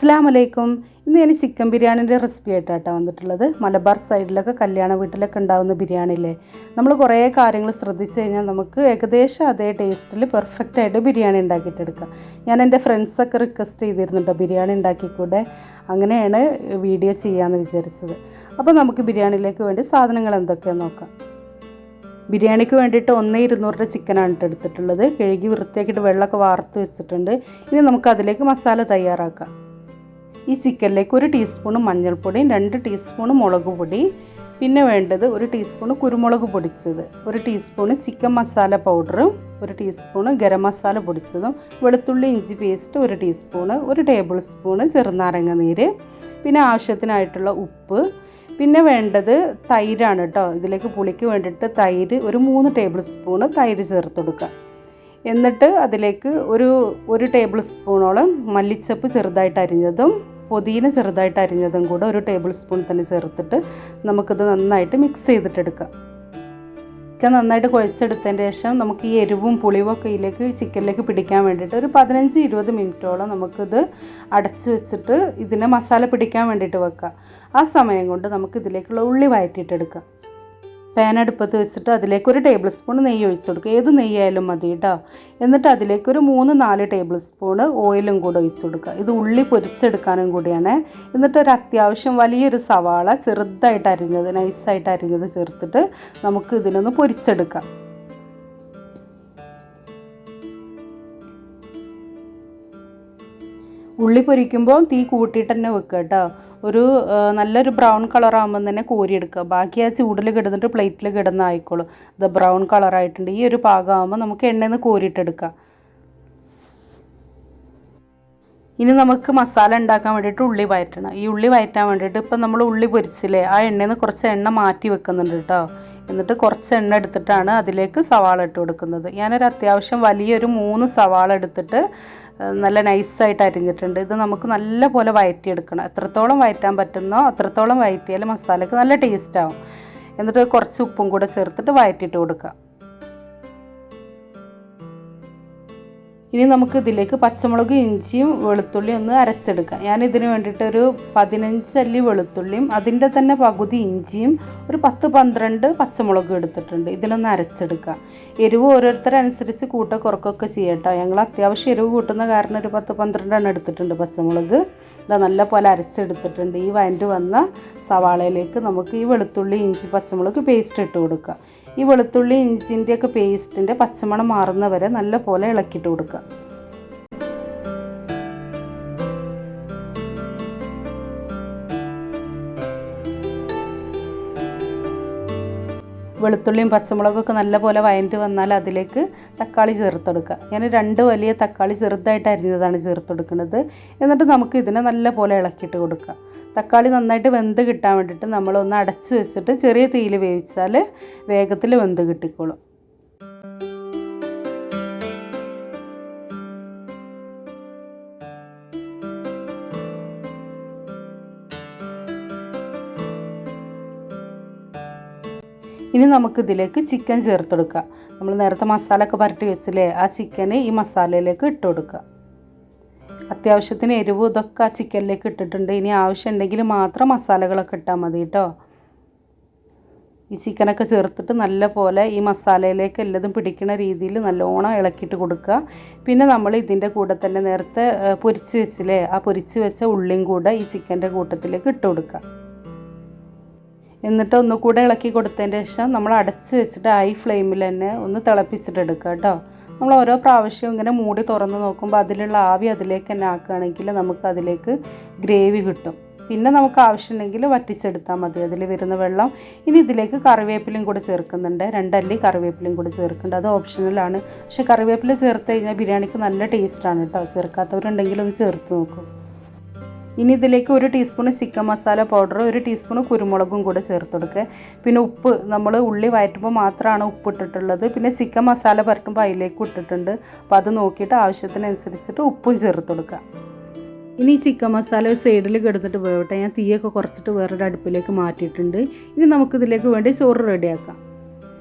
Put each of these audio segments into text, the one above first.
അസ്സലാമു അലൈക്കും. ഇന്ന് ഞാൻ ചിക്കൻ ബിരിയാണിൻ്റെ റെസിപ്പി ആയിട്ടാണ് വന്നിട്ടുള്ളത്. മലബാർ സൈഡിലൊക്കെ കല്യാണ വീട്ടിലൊക്കെ ഉണ്ടാകുന്ന ബിരിയാണിയില്ലേ, നമ്മൾ കുറേ കാര്യങ്ങൾ ശ്രദ്ധിച്ച് കഴിഞ്ഞാൽ നമുക്ക് ഏകദേശം അതേ ടേസ്റ്റിൽ പെർഫെക്റ്റ് ആയിട്ട് ബിരിയാണി ഉണ്ടാക്കിയിട്ടെടുക്കാം. ഞാൻ എൻ്റെ ഫ്രണ്ട്സൊക്കെ റിക്വസ്റ്റ് ചെയ്തിരുന്നുട്ടോ ബിരിയാണി ഉണ്ടാക്കിക്കൂടെ, അങ്ങനെയാണ് വീഡിയോ ചെയ്യാമെന്ന് വിചാരിച്ചത്. അപ്പോൾ നമുക്ക് ബിരിയാണിയിലേക്ക് വേണ്ടി സാധനങ്ങൾ എന്തൊക്കെയാണെന്ന് നോക്കാം. ബിരിയാണിക്ക് വേണ്ടിയിട്ട് 1-200 ചിക്കനാണ് എടുത്തിട്ടുള്ളത്. കഴുകി വൃത്തിയാക്കിയിട്ട് വെള്ളമൊക്കെ വാർത്ത് വെച്ചിട്ടുണ്ട്. ഇനി നമുക്ക് അതിലേക്ക് മസാല തയ്യാറാക്കാം. ഈ ചിക്കനിലേക്ക് 1 ടീസ്പൂൺ മഞ്ഞൾപ്പൊടിയും 2 ടീസ്പൂൺ മുളക് പൊടി, പിന്നെ വേണ്ടത് 1 ടീസ്പൂൺ കുരുമുളക് പൊടിച്ചത്, 1 ടീസ്പൂൺ ചിക്കൻ മസാല പൗഡറും, 1 ടീസ്പൂൺ ഗരം മസാല പൊടിച്ചതും, വെളുത്തുള്ളി ഇഞ്ചി പേസ്റ്റ് 1 ടീസ്പൂൺ, 1 ടേബിൾ സ്പൂൺ ചെറുനാരങ്ങ നീര്, പിന്നെ ആവശ്യത്തിനായിട്ടുള്ള ഉപ്പ്, പിന്നെ വേണ്ടത് തൈരാണ് കേട്ടോ. ഇതിലേക്ക് പുളിക്ക് വേണ്ടിയിട്ട് തൈര് 3 ടേബിൾ സ്പൂൺ തൈര് ചേർത്ത് കൊടുക്കുക. എന്നിട്ട് അതിലേക്ക് ഒരു ടേബിൾ സ്പൂണോളം മല്ലിച്ചപ്പ് ചെറുതായിട്ട് അരിഞ്ഞതും പുതിന ചെറുതായിട്ട് അരിഞ്ഞതും കൂടെ 1 ടേബിൾ സ്പൂൺ തന്നെ ചേർത്തിട്ട് നമുക്കിത് നന്നായിട്ട് മിക്സ് ചെയ്തിട്ടെടുക്കാം. ചിക്കൻ നന്നായിട്ട് കുഴച്ചെടുത്തതിന് ശേഷം നമുക്ക് ഈ എരിവും പുളിവൊക്കെ ഇതിലേക്ക് ചിക്കനിലേക്ക് പിടിക്കാൻ വേണ്ടിയിട്ട് ഒരു 15-20 മിനിറ്റോളം നമുക്കിത് അടച്ച് വെച്ചിട്ട് ഇതിനെ മസാല പിടിക്കാൻ വേണ്ടിയിട്ട് വെക്കാം. ആ സമയം കൊണ്ട് നമുക്ക് ഇതിലേക്കുള്ള ഉള്ളി വഴറ്റിയിട്ടെടുക്കാം. പാൻ അടുപ്പത്ത് വെച്ചിട്ട് അതിലേക്ക് 1 ടേബിൾ സ്പൂൺ നെയ്യ് ഒഴിച്ച് കൊടുക്കുക. ഏത് നെയ്യായാലും മതി കേട്ടോ. എന്നിട്ട് അതിലേക്ക് 3-4 ടേബിൾ സ്പൂൺ ഓയിലും കൂടെ ഒഴിച്ച് കൊടുക്കുക. ഇത് ഉള്ളി പൊരിച്ചെടുക്കാനും കൂടിയാണ്. എന്നിട്ട് അത്യാവശ്യം വലിയൊരു സവാള ചെറുതായിട്ട് അരിഞ്ഞത്, നൈസായിട്ട് അരിഞ്ഞത് ചേർത്തിട്ട് നമുക്ക് ഇതിനൊന്ന് പൊരിച്ചെടുക്കാം. ഉള്ളി പൊരിക്കുമ്പോൾ തീ കൂട്ടിയിട്ട് തന്നെ വെക്കുക കേട്ടോ. നല്ലൊരു ബ്രൗൺ കളറാകുമ്പോൾ തന്നെ കോരിയെടുക്കുക. ബാക്കി ആ ചൂടിൽ കിടന്നിട്ട് പ്ലേറ്റിൽ കിടന്നായിക്കോളും. ഇത് ബ്രൗൺ കളറായിട്ടുണ്ട്. ഈ ഒരു പാകമാകുമ്പോൾ നമുക്ക് എണ്ണയിൽ നിന്ന് കോരിയിട്ടെടുക്കാം. ഇനി നമുക്ക് മസാല ഉണ്ടാക്കാൻ വേണ്ടിയിട്ട് ഉള്ളി വഴറ്റണം. ഈ ഉള്ളി വഴറ്റാൻ വേണ്ടിയിട്ട് ഇപ്പം നമ്മൾ ഉള്ളി പൊരിച്ചില്ലേ, ആ എണ്ണയിൽ നിന്ന് കുറച്ച് എണ്ണ മാറ്റി വെക്കുന്നുണ്ട് കേട്ടോ. എന്നിട്ട് കുറച്ച് എണ്ണ എടുത്തിട്ടാണ് അതിലേക്ക് സവാള ഇട്ട് കൊടുക്കുന്നത്. ഞാനൊരു അത്യാവശ്യം വലിയൊരു 3 സവാള എടുത്തിട്ട് നല്ല നൈസായിട്ട് അരിഞ്ഞിട്ടുണ്ട്. ഇത് നമുക്ക് നല്ല പോലെ വഴറ്റിയെടുക്കണം. എത്രത്തോളം വഴറ്റാൻ പറ്റുന്നോ അത്രത്തോളം വഴറ്റിയാൽ മസാലയ്ക്ക് നല്ല ടേസ്റ്റ് ആവും. എന്നിട്ട് കുറച്ച് ഉപ്പും കൂടെ ചേർത്തിട്ട് വഴറ്റിയിട്ട് കൊടുക്കുക. ഇനി നമുക്ക് ഇതിലേക്ക് പച്ചമുളക് ഇഞ്ചിയും വെളുത്തുള്ളിയും ഒന്ന് അരച്ചെടുക്കാം. ഞാനിതിന് വേണ്ടിയിട്ട് ഒരു 15 അല്ലി വെളുത്തുള്ളിയും അതിൻ്റെ തന്നെ പകുതി ഇഞ്ചിയും ഒരു 10-12 പച്ചമുളകും എടുത്തിട്ടുണ്ട്. ഇതിനൊന്ന് അരച്ചെടുക്കാം. എരിവ് ഓരോരുത്തരനുസരിച്ച് കുറക്കൊക്കെ ചെയ്യട്ടോ. ഞങ്ങൾ അത്യാവശ്യം എരിവ് കൂട്ടുന്ന കാരണം ഒരു 10-12 എടുത്തിട്ടുണ്ട് പച്ചമുളക്. ഇതാ നല്ല പോലെ അരച്ചെടുത്തിട്ടുണ്ട്. ഈ വഴണ്ട് വന്ന സവാളയിലേക്ക് നമുക്ക് ഈ വെളുത്തുള്ളി ഇഞ്ചി പച്ചമുളക് പേസ്റ്റ് ഇട്ട് കൊടുക്കുക. ഈ വെളുത്തുള്ളി ഇഞ്ചിൻ്റെയൊക്കെ പേസ്റ്റിൻ്റെ പച്ചമണം മാറുന്ന വരെ നല്ല പോലെ ഇളക്കിയിട്ട് കൊടുക്കുക. വെളുത്തുള്ളിയും പച്ചമുളകൊക്കെ നല്ല പോലെ വഴണ്ട് വന്നാൽ അതിലേക്ക് തക്കാളി ചേർത്തെടുക്കുക. ഞാൻ 2 വലിയ തക്കാളി ചെറുതായിട്ട് അരിഞ്ഞതാണ് ചേർത്തെടുക്കുന്നത്. എന്നിട്ട് നമുക്ക് ഇതിനെ നല്ല പോലെ ഇളക്കിയിട്ട് കൊടുക്കുക. തക്കാളി നന്നായിട്ട് വെന്ത് കിട്ടാൻ വേണ്ടിയിട്ട് നമ്മളൊന്ന് അടച്ച് വെച്ചിട്ട് ചെറിയ തീയിൽ വേവിച്ചാൽ വേഗത്തിൽ വെന്ത് കിട്ടിക്കോളും. ഇനി നമുക്കിതിലേക്ക് ചിക്കൻ ചേർത്തെടുക്കാം. നമ്മൾ നേരത്തെ മസാല ഒക്കെ പുരട്ടി വെച്ചില്ലേ, ആ ചിക്കന് ഈ മസാലയിലേക്ക് ഇട്ട് കൊടുക്കുക. അത്യാവശ്യത്തിന് എരിവ് ഇതൊക്കെ ആ ചിക്കനിലേക്ക് ഇട്ടിട്ടുണ്ട്. ഇനി ആവശ്യമുണ്ടെങ്കിൽ മാത്രം മസാലകളൊക്കെ ഇട്ടാൽ മതി കേട്ടോ. ഈ ചിക്കനൊക്കെ ചേർത്തിട്ട് നല്ല പോലെ ഈ മസാലയിലേക്ക് എല്ലാതും പിടിക്കുന്ന രീതിയിൽ നല്ലോണം ഇളക്കിയിട്ട് കൊടുക്കുക. പിന്നെ നമ്മൾ ഇതിൻ്റെ കൂടെ തന്നെ നേരത്തെ പൊരിച്ച് വെച്ചില്ലേ, ആ പൊരിച്ച് വെച്ച ഉള്ളിയും കൂടെ ഈ ചിക്കൻ്റെ കൂട്ടത്തിലേക്ക് ഇട്ട് കൊടുക്കുക. എന്നിട്ട് ഒന്നുകൂടെ ഇളക്കി കൊടുത്തതിന് ശേഷം നമ്മൾ അടച്ച് വെച്ചിട്ട് ഹൈ ഫ്ലെയിമിൽ തന്നെ ഒന്ന് തിളപ്പിച്ചിട്ടെടുക്കുക കേട്ടോ. നമ്മൾ ഓരോ പ്രാവശ്യവും ഇങ്ങനെ മൂടി തുറന്ന് നോക്കുമ്പോൾ അതിലുള്ള ആവി അതിലേക്ക് തന്നെ ആക്കുകയാണെങ്കിൽ നമുക്ക് അതിലേക്ക് ഗ്രേവി കിട്ടും. പിന്നെ നമുക്ക് ആവശ്യമുണ്ടെങ്കിൽ വറ്റിച്ചെടുത്താൽ മതി അതിൽ വരുന്ന വെള്ളം. ഇനി ഇതിലേക്ക് കറിവേപ്പിലയും കൂടെ ചേർക്കുന്നുണ്ട്. 2 അല്ലി കറിവേപ്പിലയും കൂടെ ചേർക്കുന്നുണ്ട്. അത് ഓപ്ഷണലാണ്. പക്ഷേ കറിവേപ്പില ചേർത്ത് കഴിഞ്ഞാൽ ബിരിയാണിക്ക് നല്ല ടേസ്റ്റാണ് കേട്ടോ. ചേർക്കാത്തവരുണ്ടെങ്കിൽ ഒന്ന് ചേർത്ത് നോക്കും. ഇനി ഇതിലേക്ക് 1 teaspoon chicken masala powder, 1 teaspoon കുരുമുളകും കൂടെ ചേർത്ത് കൊടുക്കുക. പിന്നെ ഉപ്പ് നമ്മൾ ഉള്ളി വഴറ്റുമ്പോൾ മാത്രമാണ് ഉപ്പ് ഇട്ടിട്ടുള്ളത്. പിന്നെ ചിക്കൻ മസാല പുരട്ടുമ്പോൾ അതിലേക്ക് ഇട്ടിട്ടുണ്ട്. അപ്പോൾ അത് നോക്കിയിട്ട് ആവശ്യത്തിനനുസരിച്ചിട്ട് ഉപ്പും ചേർത്ത് കൊടുക്കുക. ഇനി ചിക്കൻ മസാല സൈഡിൽ കിടന്നിട്ട് വേവട്ടെ. ഞാൻ തീയൊക്കെ കുറച്ചിട്ട് വേറൊരു അടുപ്പിലേക്ക് മാറ്റിയിട്ടുണ്ട്. ഇനി നമുക്കിതിലേക്ക് വേണ്ടി ചോറ് റെഡിയാക്കാം.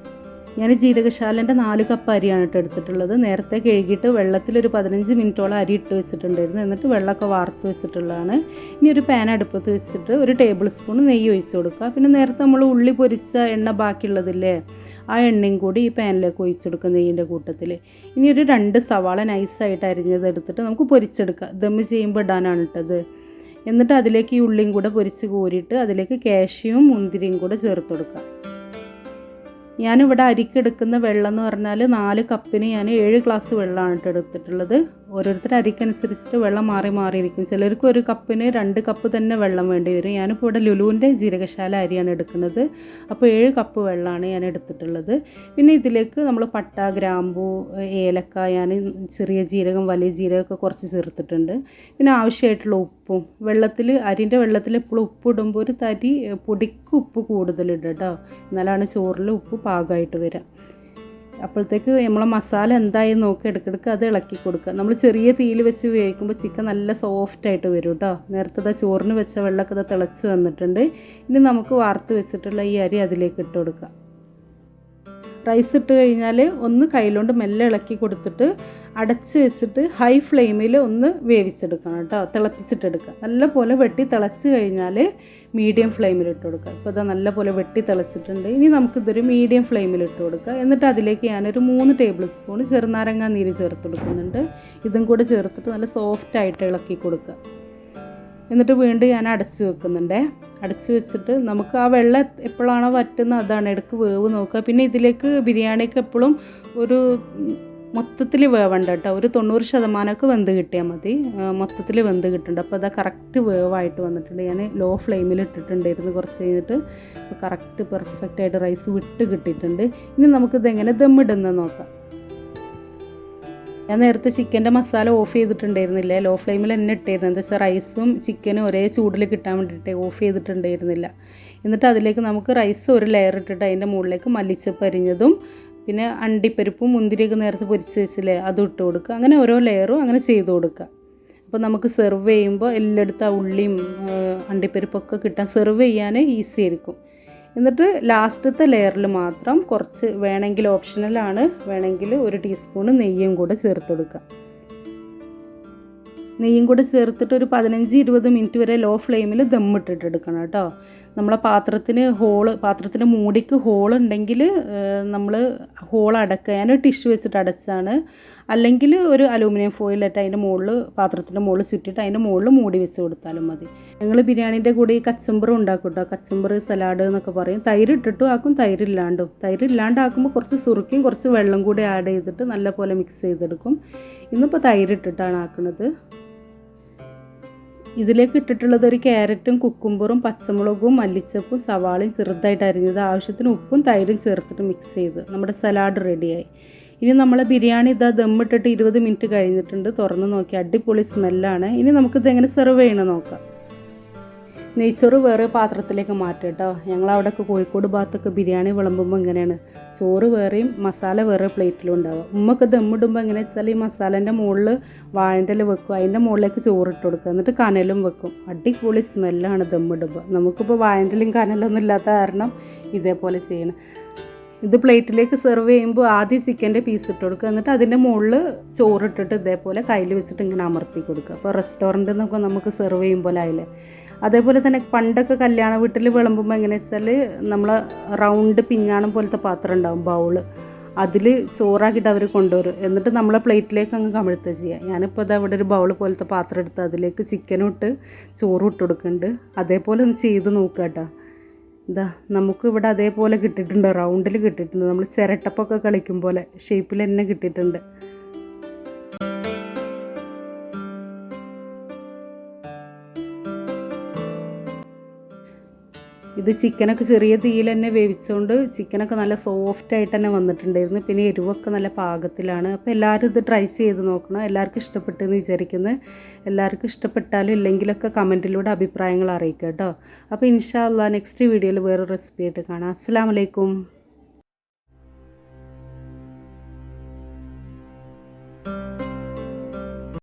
ഞാൻ ജീരകശാലൻ്റെ 4 കപ്പ് അരിയാണ് എടുത്തിട്ടുള്ളത്. നേരത്തെ കഴുകിയിട്ട് വെള്ളത്തിലൊരു 15 മിനിറ്റോളം അരി ഇട്ട് വെച്ചിട്ടുണ്ടായിരുന്നു. എന്നിട്ട് വെള്ളമൊക്കെ വാർത്ത് വെച്ചിട്ടുള്ളതാണ്. ഇനി ഒരു പാൻ അടുപ്പത്ത് വെച്ചിട്ട് ഒരു ടേബിൾ സ്പൂൺ നെയ്യ് ഒഴിച്ച് കൊടുക്കുക. പിന്നെ നേരത്തെ നമ്മൾ ഉള്ളി പൊരിച്ച എണ്ണ ബാക്കിയുള്ളതില്ലേ, ആ എണ്ണയും കൂടി ഈ പാനിലേക്ക് ഒഴിച്ചെടുക്കുക നെയ്യിൻ്റെ കൂട്ടത്തിൽ. ഇനി ഒരു 2 സവാള നൈസായിട്ട് അരിഞ്ഞത് എടുത്തിട്ട് നമുക്ക് പൊരിച്ചെടുക്കുക. ദം ചെയ്യുമ്പോൾ ഇടാനാണ് ഇട്ടത്. എന്നിട്ട് അതിലേക്ക് ഈ ഉള്ളിയും കൂടെ പൊരിച്ച് കോരിയിട്ട് അതിലേക്ക് കാഷ്യൂവും മുന്തിരിയും കൂടെ ചേർത്ത് കൊടുക്കുക. ഞാനിവിടെ അരിക്കെടുക്കുന്ന വെള്ളം എന്ന് പറഞ്ഞാൽ 4 കപ്പിന് ഞാൻ 7 ഗ്ലാസ് വെള്ളമാണ് എടുത്തിട്ടുള്ളത്. ഓരോരുത്തർ അരിക്കനുസരിച്ചിട്ട് വെള്ളം മാറി മാറിയിരിക്കും. ചിലർക്ക് 1 കപ്പിന് 2 കപ്പ് തന്നെ വെള്ളം വേണ്ടി വരും. ഞാനിപ്പോൾ ഇവിടെ ലുലുവിൻ്റെ ജീരകശാല അരിയാണ് എടുക്കുന്നത്. അപ്പോൾ 7 കപ്പ് വെള്ളമാണ് ഞാൻ എടുത്തിട്ടുള്ളത്. പിന്നെ ഇതിലേക്ക് നമ്മൾ പട്ട, ഗ്രാമ്പൂ, ഏലക്ക, ഞാൻ ചെറിയ ജീരകം, വലിയ ജീരകമൊക്കെ കുറച്ച് ചേർത്തിട്ടുണ്ട്. പിന്നെ ആവശ്യമായിട്ടുള്ള ഉപ്പും അരിൻ്റെ വെള്ളത്തിൽ എപ്പോഴും ഉപ്പ് ഇടുമ്പോൾ ഒരു തരി പൊടിക്ക് ഉപ്പ് കൂടുതലിടുക കേട്ടോ, എന്നാലാണ് ചോറിൽ ഉപ്പ് പാകമായിട്ട് വരിക. അപ്പോഴത്തേക്ക് നമ്മളെ മസാല എന്തായി നോക്കി ഇടയ്ക്കിടയ്ക്ക് അത് ഇളക്കി കൊടുക്കുക. നമ്മൾ ചെറിയ തീയിൽ വെച്ച് വേവിക്കുമ്പോൾ ചിക്കൻ നല്ല സോഫ്റ്റായിട്ട് വരും കേട്ടോ. നേരത്തെ ചോറിന് വെച്ച വെള്ളമൊക്കെ തിളച്ച് വന്നിട്ടുണ്ട്. ഇനി നമുക്ക് വാർത്ത് വെച്ചിട്ടുള്ള ഈ അരി അതിലേക്ക് ഇട്ട് കൊടുക്കുക. റൈസ് ഇട്ട് കഴിഞ്ഞാൽ ഒന്ന് കയ്യിലോണ്ട് മെല്ലെ ഇളക്കി കൊടുത്തിട്ട് അടച്ച് വെച്ചിട്ട് ഹൈ ഫ്ലെയിമിൽ ഒന്ന് വേവിച്ചെടുക്കണം കേട്ടോ, തിളപ്പിച്ചിട്ടെടുക്കുക. നല്ലപോലെ വെട്ടി തിളച്ച് കഴിഞ്ഞാൽ മീഡിയം ഫ്ലെയിമിൽ ഇട്ട് കൊടുക്കുക. ഇപ്പോൾ ഇതാ നല്ലപോലെ വെട്ടി തിളച്ചിട്ടുണ്ട്. ഇനി നമുക്കിതൊരു മീഡിയം ഫ്ലെയിമിൽ ഇട്ട് കൊടുക്കുക. എന്നിട്ട് അതിലേക്ക് ഞാനൊരു 3 ടേബിൾ സ്പൂൺ ചെറുനാരങ്ങ നീര് ചേർത്ത് കൊടുക്കുന്നുണ്ട്. ഇതും കൂടെ ചേർത്തിട്ട് നല്ല സോഫ്റ്റായിട്ട് ഇളക്കി കൊടുക്കുക. എന്നിട്ട് വീണ്ടും ഞാൻ അടച്ച് വെക്കുന്നുണ്ട്. അടച്ച് വെച്ചിട്ട് നമുക്ക് ആ വെള്ളം എപ്പോഴാണോ വറ്റുന്നത് അതാണ് ഇടയ്ക്ക് വേവ് നോക്കുക. പിന്നെ ഇതിലേക്ക് ബിരിയാണിക്ക് എപ്പോഴും ഒരു മൊത്തത്തിൽ വേവണ്ട കേട്ടോ, ഒരു 90% വെന്ത് കിട്ടിയാൽ മതി. മൊത്തത്തിൽ വെന്ത് കിട്ടുന്നുണ്ട്. അപ്പോൾ അതാ കറക്റ്റ് വേവായിട്ട് വന്നിട്ടുണ്ട്. ഞാൻ ലോ ഫ്ലെയിമിൽ ഇട്ടിട്ടുണ്ടായിരുന്നു കുറച്ച് കഴിഞ്ഞിട്ട്. അപ്പോൾ കറക്റ്റ് പെർഫെക്റ്റായിട്ട് റൈസ് വിട്ട് കിട്ടിയിട്ടുണ്ട്. ഇനി നമുക്കിതെങ്ങനെ ദമ്മിടുന്നത് നോക്കാം. ഞാൻ നേരത്തെ ചിക്കൻ്റെ മസാല ഓഫ് ചെയ്തിട്ടുണ്ടായിരുന്നില്ല, ലോ ഫ്ലെയിമിൽ തന്നെ ഇട്ടായിരുന്നു. എന്താ വെച്ചാൽ റൈസും ചിക്കനും ഒരേ ചൂടിൽ കിട്ടാൻ വേണ്ടിയിട്ട് ഓഫ് ചെയ്തിട്ടുണ്ടായിരുന്നില്ല. എന്നിട്ട് അതിലേക്ക് നമുക്ക് റൈസ് ഒരു ലെയർ ഇട്ടിട്ട് അതിൻ്റെ മുകളിലേക്ക് മല്ലിച്ചപ്പ് അരിഞ്ഞതും പിന്നെ അണ്ടിപ്പരിപ്പും മുന്തിരിയൊക്കെ നേരത്തെ പൊരിച്ച് വെച്ചില്ലേ അതും ഇട്ട് കൊടുക്കുക. അങ്ങനെ ഓരോ ലെയറും അങ്ങനെ ചെയ്ത് കൊടുക്കുക. അപ്പോൾ നമുക്ക് സെർവ് ചെയ്യുമ്പോൾ എല്ലായിടത്തും ആ ഉള്ളിയും അണ്ടിപ്പരിപ്പൊക്കെ കിട്ടാൻ സെർവ് ചെയ്യാൻ ഈസി ആയിരിക്കും. എന്നിട്ട് ലാസ്റ്റത്തെ ലെയറിൽ മാത്രം കുറച്ച് വേണമെങ്കിൽ ഓപ്ഷണലാണ്, വേണമെങ്കിൽ 1 ടീസ്പൂൺ നെയ്യും കൂടെ ചേർത്ത് കൊടുക്കുക. നെയ്യും കൂടെ ചേർത്തിട്ട് ഒരു 15-20 മിനിറ്റ് വരെ ലോ ഫ്ലെയിമിൽ ദമ്മിട്ടിട്ടെടുക്കണം കേട്ടോ. നമ്മളെ പാത്രത്തിൻ്റെ മൂടിക്ക് ഹോളുണ്ടെങ്കിൽ നമ്മൾ ഹോൾ അടക്കുക. ഞാനൊരു ടിഷ്യൂ വെച്ചിട്ട് അടച്ചാണ്. അല്ലെങ്കിൽ ഒരു അലൂമിനിയം ഫോയിലിട്ട് അതിൻ്റെ പാത്രത്തിൻ്റെ മുകളിൽ ചുറ്റിയിട്ട് അതിൻ്റെ മുകളിൽ മൂടി വെച്ച് കൊടുത്താലും മതി. ഞങ്ങൾ ബിരിയാണീൻ്റെ കൂടെ ഈ കച്ചമ്പറും ഉണ്ടാക്കും കേട്ടോ. കച്ചമ്പർ സലാഡ് എന്നൊക്കെ പറയും. തൈര് ഇട്ടിട്ടും ആക്കും, തൈരില്ലാണ്ടാക്കുമ്പോൾ കുറച്ച് സുറുക്കിയും കുറച്ച് വെള്ളം കൂടി ആഡ് ചെയ്തിട്ട് നല്ലപോലെ മിക്സ് ചെയ്തെടുക്കും. ഇന്നിപ്പോൾ തൈര് ഇട്ടിട്ടാണ് ആക്കുന്നത്. ഇതിലേക്ക് ഇട്ടിട്ടുള്ളത് ഒരു ക്യാരറ്റും കുക്കുംബറും പച്ചമുളകും മല്ലിച്ചപ്പും സവാളയും ചെറുതായിട്ട് അരിഞ്ഞത്, ആവശ്യത്തിന് ഉപ്പും തൈരും ചേർത്തിട്ട് മിക്സ് ചെയ്ത് നമ്മുടെ സലാഡ് റെഡിയായി. ഇനി നമ്മളെ ബിരിയാണി ഇതാ ദമ്മിട്ടിട്ട് 20 മിനിറ്റ് കഴിഞ്ഞിട്ടുണ്ട്. തുറന്ന് നോക്കി അടിപൊളി സ്മെല്ലാണ്. ഇനി നമുക്കിത് എങ്ങനെ സെർവ് ചെയ്യണം നോക്കാം. നെയ്ച്ചോറ് വേറെ പാത്രത്തിലേക്ക് മാറ്റുക കേട്ടോ. ഞങ്ങളവിടെയൊക്കെ കോഴിക്കോട് ഭാഗത്തൊക്കെ ബിരിയാണി വിളമ്പുമ്പോൾ ഇങ്ങനെയാണ്, ചോറ് വേറെയും മസാല വേറെ പ്ലേറ്റിലും ഉണ്ടാവുക. ഉമ്മൊക്കെ ദമ്മിടുമ്പോൾ എങ്ങനെ വെച്ചാൽ ഈ മസാലേൻ്റെ മുകളിൽ വാഴൻ്റെ ഇല വെക്കും, അതിൻ്റെ മുകളിലേക്ക് ചോറിട്ട് കൊടുക്കുക, എന്നിട്ട് കനലും വെക്കും. അടിപൊളി സ്മെല്ലാണ് ദമ്മിടുമ്പോൾ. നമുക്കിപ്പോൾ വാഴൻ്റെ ഇലയും കനലൊന്നും ഇല്ലാത്ത കാരണം ഇതേപോലെ ചെയ്യണം. ഇത് പ്ലേറ്റിലേക്ക് സെർവ് ചെയ്യുമ്പോൾ ആദ്യം ചിക്കൻ്റെ പീസ് ഇട്ട് കൊടുക്കുക, എന്നിട്ട് അതിൻ്റെ മുകളിൽ ചോറിട്ടിട്ട് ഇതേപോലെ കയ്യിൽ വെച്ചിട്ട് ഇങ്ങനെ അമർത്തി കൊടുക്കുക. അപ്പോൾ റെസ്റ്റോറൻറ്റിൽ നിന്നൊക്കെ നമുക്ക് സെർവ് ചെയ്യുമ്പോൾ ആയില്ലേ. അതേപോലെ തന്നെ പണ്ടൊക്കെ കല്യാണ വീട്ടിൽ വിളമ്പുമ്പോൾ എങ്ങനെ വെച്ചാൽ നമ്മൾ റൗണ്ട് പിഞ്ഞാണം പോലത്തെ പാത്രം ഉണ്ടാവും, ബൗള്, അതിൽ ചോറാക്കിയിട്ട് അവർ കൊണ്ടുവരും. എന്നിട്ട് നമ്മളെ പ്ലേറ്റിലേക്ക് അങ്ങ് കമിഴ്ത്തുക ചെയ്യുക. ഞാനിപ്പോൾ ഇതാ ഇവിടെ ഒരു ബൗള് പോലത്തെ പാത്രം എടുത്ത് അതിലേക്ക് ചിക്കനും ഇട്ട് ചോറും ഇട്ട് കൊടുക്കുന്നുണ്ട്. അതേപോലെ ഒന്ന് ചെയ്ത് നോക്കുക കേട്ടോ. ഇതാ നമുക്ക് ഇവിടെ അതേപോലെ കിട്ടിയിട്ടുണ്ട്, റൗണ്ടിൽ കിട്ടിയിട്ടുണ്ട്. നമ്മൾ ചിരട്ടപ്പൊക്കെ കളിക്കും പോലെ ഷേപ്പിൽ തന്നെ കിട്ടിയിട്ടുണ്ട്. ഇത് ചിക്കനൊക്കെ ചെറിയ തീയിൽ തന്നെ വേവിച്ചുകൊണ്ട് ചിക്കനൊക്കെ നല്ല സോഫ്റ്റായിട്ട് തന്നെ വന്നിട്ടുണ്ടായിരുന്നു. പിന്നെ എരിവൊക്കെ നല്ല പാകത്തിലാണ്. അപ്പോൾ എല്ലാവരും ഇത് ട്രൈ ചെയ്ത് നോക്കണം. എല്ലാവർക്കും ഇഷ്ടപ്പെട്ടെന്ന് വിചാരിക്കുന്നത്. എല്ലാവർക്കും ഇഷ്ടപ്പെട്ടാലും ഇല്ലെങ്കിലൊക്കെ കമൻറ്റിലൂടെ അഭിപ്രായങ്ങൾ അറിയിക്കുക കേട്ടോ. അപ്പോൾ ഇൻഷാ അല്ലാഹ് നെക്സ്റ്റ് വീഡിയോയിൽ വേറൊരു റെസിപ്പി ആയിട്ട് കാണാം. അസ്സലാമു അലൈക്കും.